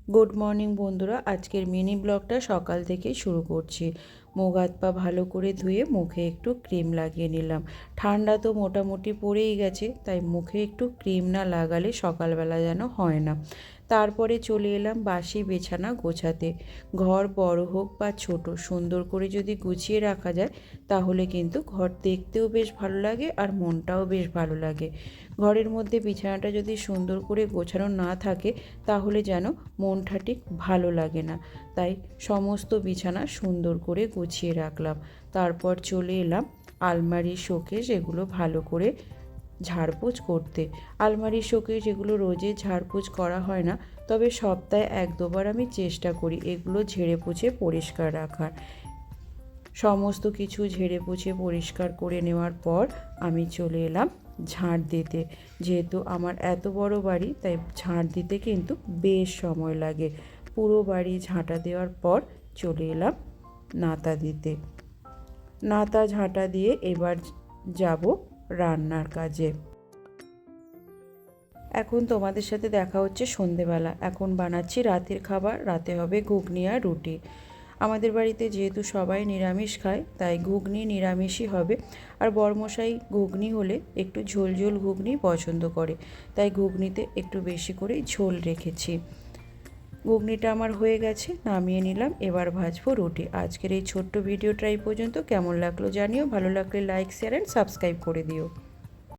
Good morning বন্ধুরা, আজকের mini ব্লগটা সকাল থেকেই শুরু করছি। মুখ হাত পা ভালো করে ধুয়ে মুখে একটু ক্রিম লাগিয়ে নিলাম। ঠান্ডা তো মোটামুটি পড়েই গেছে, তাই মুখে একটু ক্রিম না লাগালে সকালবেলা যেন হয় না। তারপরে চলে এলাম বাসি বিছানা গোছাতে। ঘর বড় হোক বা ছোট, সুন্দর করে যদি গুছিয়ে রাখা যায় তাহলে কিন্তু ঘর দেখতেও বেশ ভালো লাগে আর মনটাও বেশ ভালো লাগে। ঘরের মধ্যে বিছানাটা যদি সুন্দর করে গোছানো না থাকে তাহলে যেন মনটা ঠিক ভালো লাগে না। তাই সমস্ত বিছানা সুন্দর করে গুছিয়ে রাখলাম। তারপর চলে এলাম আলমারির শোকেস এগুলো ভালো করে ঝাড়পোছ করতে। আলমারির শোকেস এগুলো রোজে ঝাড়পোছ করা হয় না, তবে সপ্তাহে 1-2বার আমি চেষ্টা করি এগুলো ঝেড়ে পুছে পরিষ্কার রাখার। সমস্ত কিছু ঝেড়ে পুছে পরিষ্কার করে নেওয়ার পর আমি চলে এলাম ঝাঁট দিতে। যেহেতু আমার এত বড় বাড়ি, তাই ঝাঁট দিতে কিন্তু বেশ সময় লাগে। পুরো বাড়ি ঝাঁটা দেওয়ার পর চলে এলাম নাতা দিতে। নাতা ঝাঁটা দিয়ে এবার যাব রান্নার কাজে। এখন তোমাদের সাথে দেখা হচ্ছে সন্ধেবেলা। এখন বানাচ্ছি রাতের খাবার। রাতে হবে ঘুগনি আর রুটি। আমাদের বাড়িতে যেহেতু সবাই নিরামিষ খায়, তাই ঘুগনি নিরামিষই হবে। আর বরমশাই ঘুগনি হলে একটু ঝোল ঝোল ঘুগনি পছন্দ করে, তাই ঘুগনিতে একটু বেশি করে ঝোল রেখেছি। ঘুগনিটা আমার হয়ে গেছে, নামিয়ে নিলাম। এবার ভাজবো রুটি। আজকের এই ছোট্ট ভিডিওটা এই পর্যন্ত। কেমন লাগলো জানিও। ভালো লাগলে লাইক, শেয়ার অ্যান্ড সাবস্ক্রাইব করে দিও।